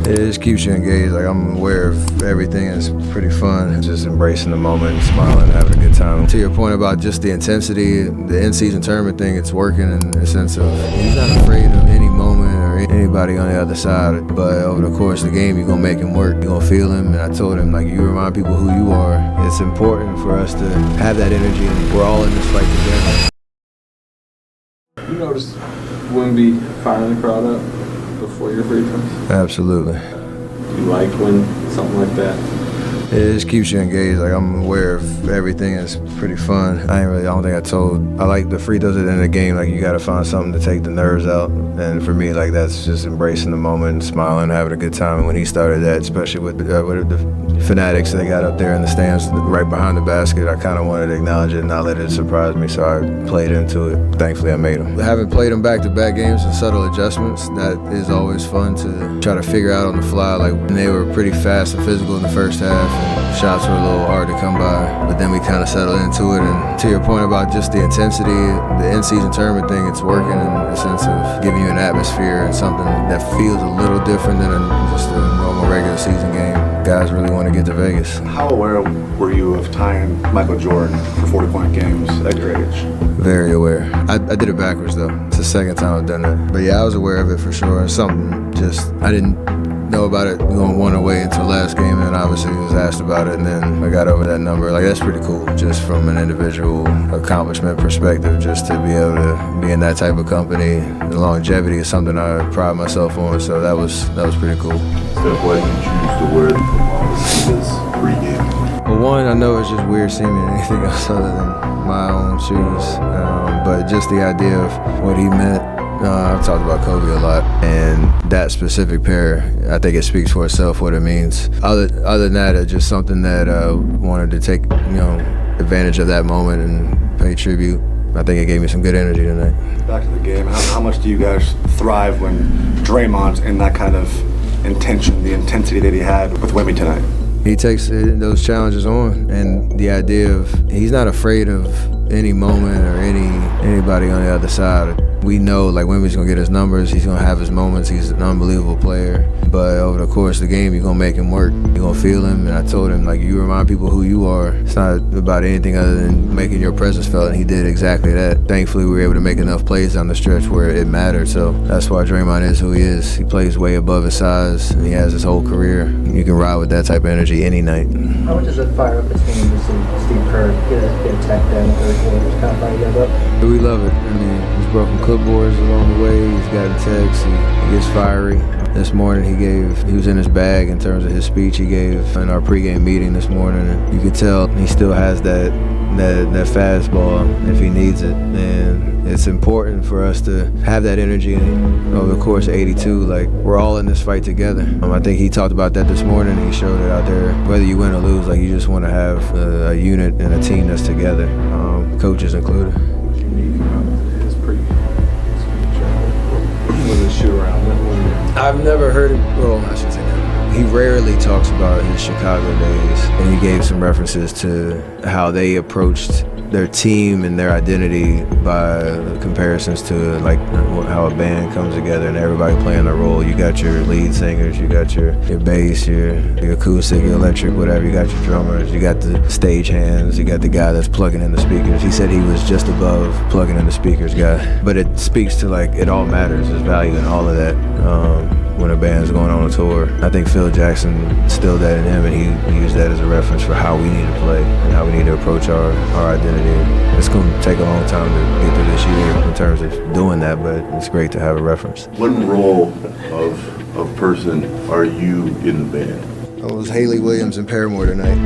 It just keeps you engaged. Like, I'm aware of everything. It's pretty fun. Just embracing the moment, smiling, having a good time. To your point about just the intensity, the in-season tournament thing, it's working in the sense of he's not afraid of any moment or anybody on the other side. But over the course of the game, you're gonna make him work. You're gonna feel him. And I told him, like, you remind people who you are. It's important for us to have that energy, and we're all in this fight together. You noticed Wemby firing the crowd up before your free throws? Absolutely. You like when something like that? It just keeps you engaged. Like, I'm aware of everything. It's pretty fun. I don't think I like the free throws at the end of the game. Like, you got to find something to take the nerves out. And for me, like, that's just embracing the moment, smiling, having a good time. And when he started that, especially with the fanatics they got up there in the stands right behind the basket, I kind of wanted to acknowledge it and not let it surprise me. So I played into it. Thankfully, I made them. Having played them back-to-back games and subtle adjustments, that is always fun to try to figure out on the fly. Like, they were pretty fast and physical in the first half. Shots were a little hard to come by, but then we kind of settled into it. And to your point about just the intensity, the in-season tournament thing, it's working in the sense of giving you an atmosphere and something that feels a little different than just a normal regular season game. Guys really want to get to Vegas. How aware were you of tying Michael Jordan for 40-point games at your age? Very aware. I did it backwards, though. It's the second time I've done it. But yeah, I was aware of it for sure. Something just, I didn't know about it going one away until last game, and then obviously was asked about it, and then I got over that number. Like, that's pretty cool, just from an individual accomplishment perspective, just to be able to be in that type of company. The longevity is something I pride myself on, so that was pretty cool. Steph, why did you choose to wear the football this pregame? Well, one, I know it's just weird seeing me in anything else other than my own shoes, but just the idea of what he meant. I've talked about Kobe a lot, and that specific pair, I think it speaks for itself what it means. Other than that, it's just something that I wanted to take, advantage of that moment and pay tribute. I think it gave me some good energy tonight. Back to the game, how much do you guys thrive when Draymond's in that kind of intention, the intensity that he had with Wemby tonight? He takes those challenges on, and the idea of he's not afraid of any moment or anybody on the other side. We know, like, Wemby's gonna get his numbers, he's gonna have his moments, he's an unbelievable player. But over the course of the game, you're gonna make him work. You're gonna feel him, and I told him, like, you remind people who you are. It's not about anything other than making your presence felt, and he did exactly that. Thankfully, we were able to make enough plays down the stretch where it mattered, so that's why Draymond is who he is. He plays way above his size, and he has his whole career. You can ride with that type of energy any night. How much does it fire up his team to see Steve Curry get attacked down in the third quarter? Just kind of fire you guys up? We love it. I mean, he's broken clipboards along the way. He's gotten texts. He gets fiery. This morning he was in his bag in terms of his speech he gave in our pregame meeting this morning. And you could tell he still has that fastball if he needs it. And it's important for us to have that energy over the course of 82. Like, we're all in this fight together. I think he talked about that this morning. He showed it out there. Whether you win or lose, like, you just want to have a unit and a team that's together, coaches included. His pre-speech with his shoot around. I've never heard him, well, I should say that. He rarely talks about his Chicago days, and he gave some references to how they approached their team and their identity by comparisons to, like, how a band comes together and everybody playing a role. You got your lead singers, you got your bass, your acoustic, your electric, whatever. You got your drummers, you got the stage hands, you got the guy that's plugging in the speakers. He said he was just above plugging in the speakers guy. But it speaks to, like, it all matters. There's value in all of that. When a band's going on a tour, I think Phil Jackson instilled that in him, and he used that as a reference for how we need to play and how we need to approach our identity. It's going to take a long time to get through this year in terms of doing that, but it's great to have a reference. What role of person are you in the band? I was Haley Williams in Paramore tonight.